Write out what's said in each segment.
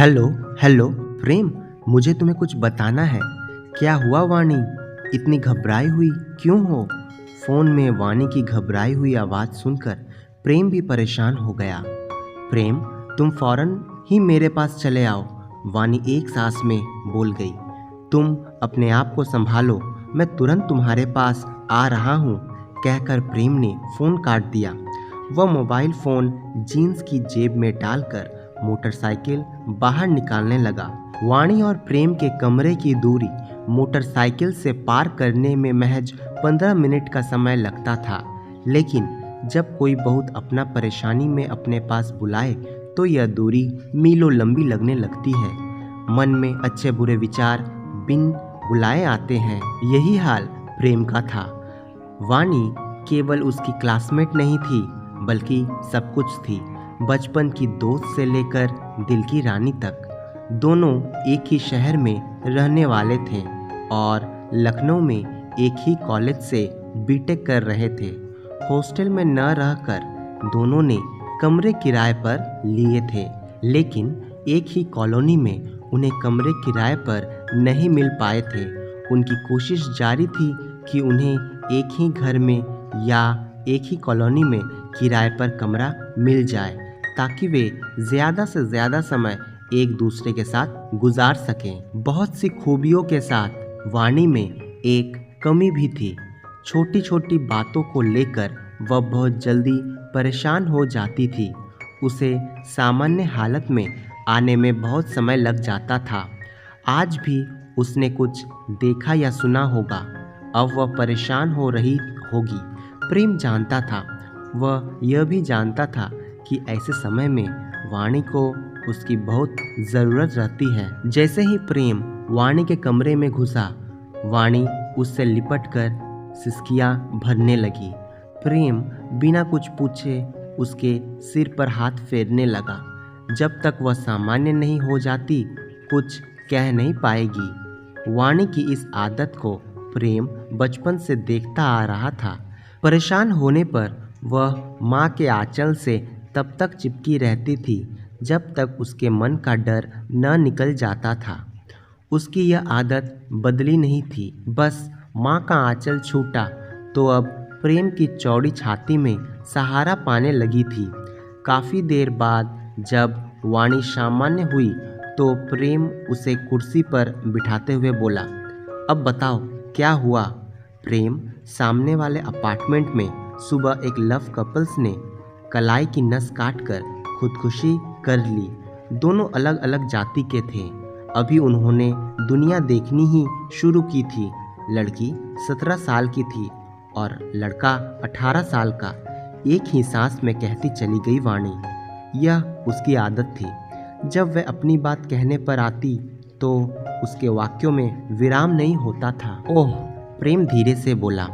Hello. Hello प्रेम, मुझे तुम्हें कुछ बताना है। क्या हुआ वाणी, इतनी घबराई हुई क्यों हो? फोन में वाणी की घबराई हुई आवाज़ सुनकर प्रेम भी परेशान हो गया। प्रेम, तुम फौरन ही मेरे पास चले आओ, वाणी एक सांस में बोल गई। तुम अपने आप को संभालो, मैं तुरंत तुम्हारे पास आ रहा हूँ, कहकर प्रेम ने फ़ोन काट दिया। वह मोबाइल फ़ोन जीन्स की जेब में डालकर मोटरसाइकिल बाहर निकालने लगा। वाणी और प्रेम के कमरे की दूरी मोटरसाइकिल से पार करने में महज 15 मिनट का समय लगता था, लेकिन जब कोई बहुत अपना परेशानी में अपने पास बुलाए तो यह दूरी मीलों लंबी लगने लगती है। मन में अच्छे बुरे विचार बिन बुलाए आते हैं। यही हाल प्रेम का था। वाणी केवल उसकी क्लासमेट नहीं थी, बल्कि सब कुछ थी। बचपन की दोस्त से लेकर दिल की रानी तक। दोनों एक ही शहर में रहने वाले थे और लखनऊ में एक ही कॉलेज से बीटेक कर रहे थे। हॉस्टल में न रहकर दोनों ने कमरे किराए पर लिए थे, लेकिन एक ही कॉलोनी में उन्हें कमरे किराए पर नहीं मिल पाए थे। उनकी कोशिश जारी थी कि उन्हें एक ही घर में या एक ही कॉलोनी में किराए पर कमरा मिल जाए, ताकि वे ज़्यादा से ज़्यादा समय एक दूसरे के साथ गुजार सकें। बहुत सी खूबियों के साथ वाणी में एक कमी भी थी। छोटी छोटी बातों को लेकर वह बहुत जल्दी परेशान हो जाती थी। उसे सामान्य हालत में आने में बहुत समय लग जाता था। आज भी उसने कुछ देखा या सुना होगा, अब वह परेशान हो रही होगी। प्रेम जानता था, वह यह भी जानता था कि ऐसे समय में वाणी को उसकी बहुत ज़रूरत रहती है। जैसे ही प्रेम वाणी के कमरे में घुसा, वाणी उससे लिपटकर सिसकियाँ भरने लगी। प्रेम बिना कुछ पूछे उसके सिर पर हाथ फेरने लगा। जब तक वह सामान्य नहीं हो जाती, कुछ कह नहीं पाएगी। वाणी की इस आदत को प्रेम बचपन से देखता आ रहा था। परेशान होने पर वह माँ के आंचल से तब तक चिपकी रहती थी जब तक उसके मन का डर न निकल जाता था। उसकी यह आदत बदली नहीं थी। बस माँ का आंचल छूटा तो अब प्रेम की चौड़ी छाती में सहारा पाने लगी थी। काफ़ी देर बाद जब वाणी सामान्य हुई तो प्रेम उसे कुर्सी पर बिठाते हुए बोला, अब बताओ क्या हुआ? प्रेम, सामने वाले अपार्टमेंट में सुबह एक लव कपल्स ने कलाई की नस काटकर खुदकुशी कर ली। दोनों अलग अलग जाति के थे। अभी उन्होंने दुनिया देखनी ही शुरू की थी। लड़की 17 साल की थी और लड़का 18 साल का। एक ही सांस में कहती चली गई वाणी। यह उसकी आदत थी। जब वह अपनी बात कहने पर आती तो उसके वाक्यों में विराम नहीं होता था। ओह, प्रेम धीरे से बोला।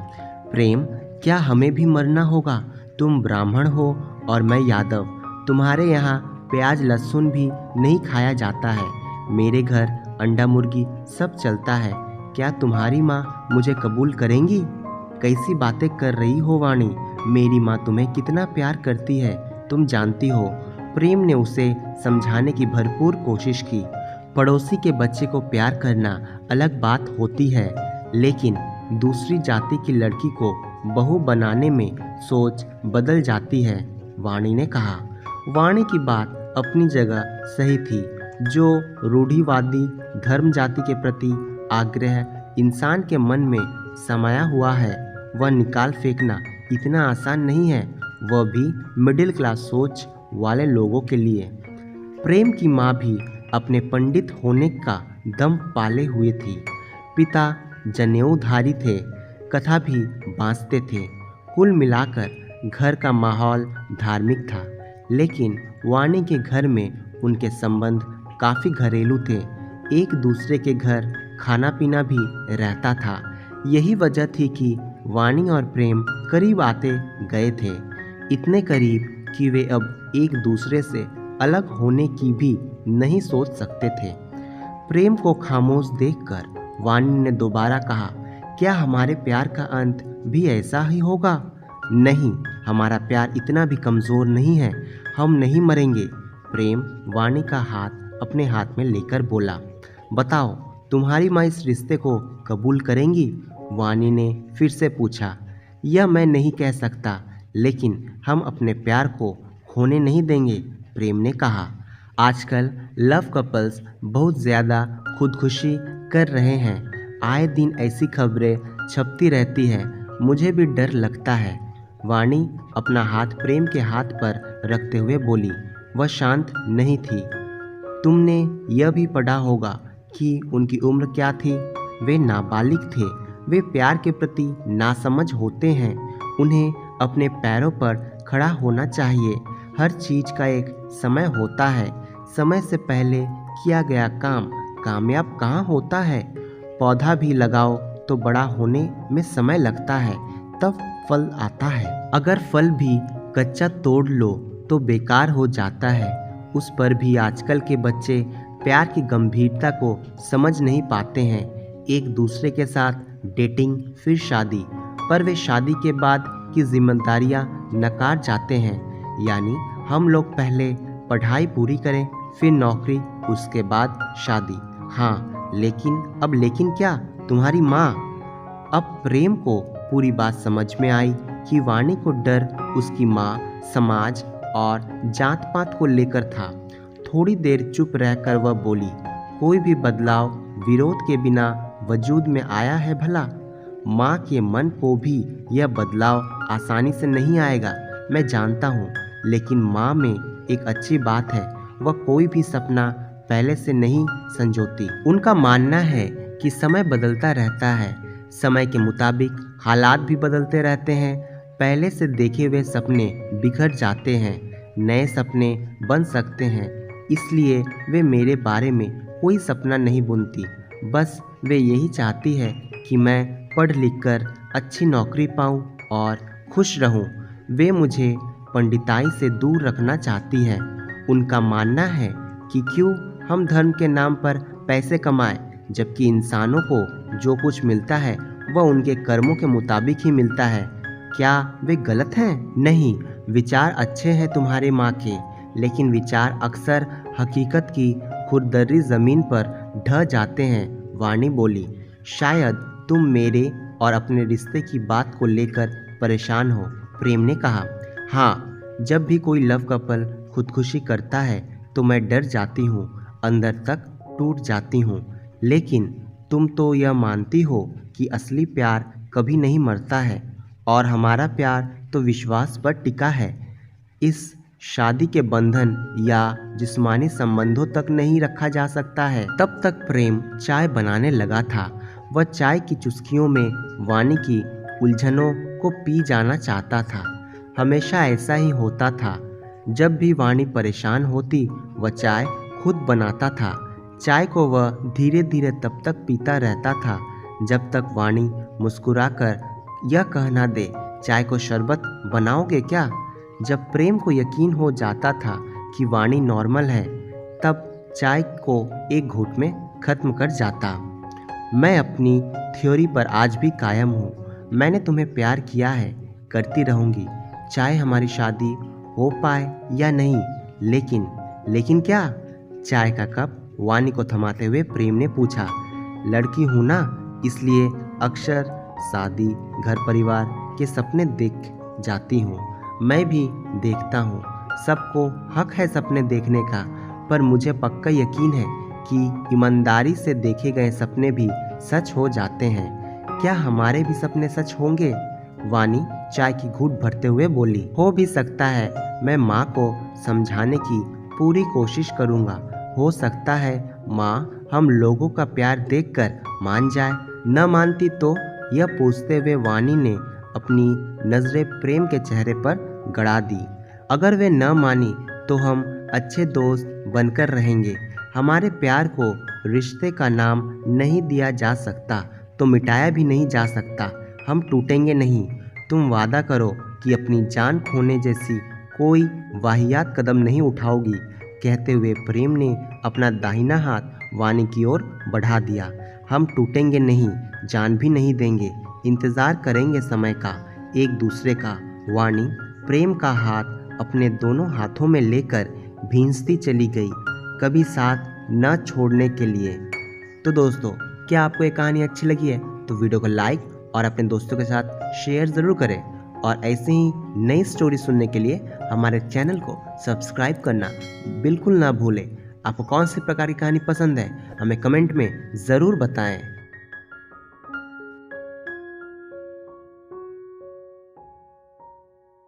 प्रेम, क्या हमें भी मरना होगा? तुम ब्राह्मण हो और मैं यादव। तुम्हारे यहाँ प्याज लहसुन भी नहीं खाया जाता है। मेरे घर अंडा मुर्गी सब चलता है। क्या तुम्हारी माँ मुझे कबूल करेंगी? कैसी बातें कर रही हो वाणी? मेरी माँ तुम्हें कितना प्यार करती है, तुम जानती हो। प्रेम ने उसे समझाने की भरपूर कोशिश की। पड़ोसी के बच्चे को प्यार करना अलग बात होती है, लेकिन दूसरी जाति की लड़की को बहू बनाने में सोच बदल जाती है, वाणी ने कहा। वाणी की बात अपनी जगह सही थी। जो रूढ़िवादी धर्म जाति के प्रति आग्रह इंसान के मन में समाया हुआ है, वह निकाल फेंकना इतना आसान नहीं है, वह भी मिडिल क्लास सोच वाले लोगों के लिए। प्रेम की माँ भी अपने पंडित होने का दम पाले हुए थी। पिता जनेऊधारी थे, कथा भी बाँचते थे। कुल मिलाकर घर का माहौल धार्मिक था, लेकिन वाणी के घर में उनके संबंध काफ़ी घरेलू थे। एक दूसरे के घर खाना पीना भी रहता था। यही वजह थी कि वाणी और प्रेम करीब आते गए थे, इतने करीब कि वे अब एक दूसरे से अलग होने की भी नहीं सोच सकते थे। प्रेम को खामोश देखकर वाणी ने दोबारा कहा, क्या हमारे प्यार का अंत भी ऐसा ही होगा? नहीं, हमारा प्यार इतना भी कमज़ोर नहीं है, हम नहीं मरेंगे। प्रेम वाणी का हाथ अपने हाथ में लेकर बोला, बताओ तुम्हारी माँ इस रिश्ते को कबूल करेंगी? वाणी ने फिर से पूछा। यह मैं नहीं कह सकता, लेकिन हम अपने प्यार को खोने नहीं देंगे, प्रेम ने कहा। आजकल लव कपल्स बहुत ज़्यादा खुदकुशी कर रहे हैं। आए दिन ऐसी खबरें छपती रहती है, मुझे भी डर लगता है। वाणी अपना हाथ प्रेम के हाथ पर रखते हुए बोली। वह शांत नहीं थी। तुमने यह भी पढ़ा होगा कि उनकी उम्र क्या थी? वे नाबालिग थे। वे प्यार के प्रति नासमझ होते हैं। उन्हें अपने पैरों पर खड़ा होना चाहिए। हर चीज़ का एक समय होता है। समय से पहले किया गया काम कामयाब कहाँ होता है? पौधा भी लगाओ तो बड़ा होने में समय लगता है, तब फल आता है। अगर फल भी कच्चा तोड़ लो तो बेकार हो जाता है। उस पर भी आजकल के बच्चे प्यार की गंभीरता को समझ नहीं पाते हैं। एक दूसरे के साथ डेटिंग, फिर शादी, पर वे शादी के बाद की जिम्मेदारियां नकार जाते हैं। यानी हम लोग पहले पढ़ाई पूरी करें, फिर नौकरी, उसके बाद शादी। हाँ, लेकिन क्या? तुम्हारी माँ? अब प्रेम को पूरी बात समझ में आई कि वाणी को डर उसकी माँ, समाज और जात पात को लेकर था। थोड़ी देर चुप रहकर वह बोली, कोई भी बदलाव विरोध के बिना वजूद में आया है भला? माँ के मन को भी यह बदलाव आसानी से नहीं आएगा, मैं जानता हूँ, लेकिन माँ में एक अच्छी बात है, वह कोई भी सपना पहले से नहीं संजोती। उनका मानना है कि समय बदलता रहता है, समय के मुताबिक हालात भी बदलते रहते हैं। पहले से देखे हुए सपने बिखर जाते हैं, नए सपने बन सकते हैं। इसलिए वे मेरे बारे में कोई सपना नहीं बुनती। बस वे यही चाहती है कि मैं पढ़ लिख कर अच्छी नौकरी पाऊँ और खुश रहूँ। वे मुझे पंडिताई से दूर रखना चाहती है। उनका मानना है कि क्यों हम धर्म के नाम पर पैसे कमाएं, जबकि इंसानों को जो कुछ मिलता है वह उनके कर्मों के मुताबिक ही मिलता है। क्या वे गलत हैं? नहीं, विचार अच्छे हैं तुम्हारे माँ के, लेकिन विचार अक्सर हकीकत की खुरदरी ज़मीन पर ढह जाते हैं, वाणी बोली। शायद तुम मेरे और अपने रिश्ते की बात को लेकर परेशान हो, प्रेम ने कहा। हाँ, जब भी कोई लव कपल खुदकुशी करता है तो मैं डर जाती हूँ, अंदर तक टूट जाती हूँ। लेकिन तुम तो यह मानती हो कि असली प्यार कभी नहीं मरता है, और हमारा प्यार तो विश्वास पर टिका है। इस शादी के बंधन या जिस्मानी संबंधों तक नहीं रखा जा सकता है। तब तक प्रेम चाय बनाने लगा था। वह चाय की चुस्कियों में वाणी की उलझनों को पी जाना चाहता था। हमेशा ऐसा ही होता था। जब भी वाणी परेशान होती, वह चाय खुद बनाता था। चाय को वह धीरे धीरे तब तक पीता रहता था जब तक वाणी मुस्कुराकर यह कहना दे, चाय को शरबत बनाओगे क्या? जब प्रेम को यकीन हो जाता था कि वाणी नॉर्मल है, तब चाय को एक घूंट में ख़त्म कर जाता। मैं अपनी थ्योरी पर आज भी कायम हूँ। मैंने तुम्हें प्यार किया है, करती रहूँगी, चाहे हमारी शादी हो पाए या नहीं। लेकिन क्या? चाय का कप वाणी को थमाते हुए प्रेम ने पूछा। लड़की हूँ ना, इसलिए अक्सर शादी, घर परिवार के सपने देख जाती हूँ। मैं भी देखता हूँ, सबको हक है सपने देखने का, पर मुझे पक्का यकीन है कि ईमानदारी से देखे गए सपने भी सच हो जाते हैं। क्या हमारे भी सपने सच होंगे? वाणी चाय की घूंट भरते हुए बोली। हो भी सकता है, मैं माँ को समझाने की पूरी कोशिश करूँगा। हो सकता है माँ हम लोगों का प्यार देखकर मान जाए। न मानती तो? यह पूछते हुए वाणी ने अपनी नज़रें प्रेम के चेहरे पर गड़ा दी। अगर वे न मानी तो हम अच्छे दोस्त बनकर रहेंगे। हमारे प्यार को रिश्ते का नाम नहीं दिया जा सकता तो मिटाया भी नहीं जा सकता। हम टूटेंगे नहीं। तुम वादा करो कि अपनी जान खोने जैसी कोई वाहियात कदम नहीं उठाओगी। कहते हुए प्रेम ने अपना दाहिना हाथ वाणी की ओर बढ़ा दिया। हम टूटेंगे नहीं, जान भी नहीं देंगे, इंतज़ार करेंगे समय का, एक दूसरे का। वाणी प्रेम का हाथ अपने दोनों हाथों में लेकर भींसती चली गई। कभी साथ न छोड़ने के लिए। तो दोस्तों, क्या आपको ये कहानी अच्छी लगी है तो वीडियो को लाइक और अपने दोस्तों के साथ शेयर ज़रूर करें, और ऐसे ही नई स्टोरी सुनने के लिए हमारे चैनल को सब्सक्राइब करना बिल्कुल ना भूलें। आपको कौन सी प्रकार की कहानी पसंद है हमें कमेंट में ज़रूर बताएं।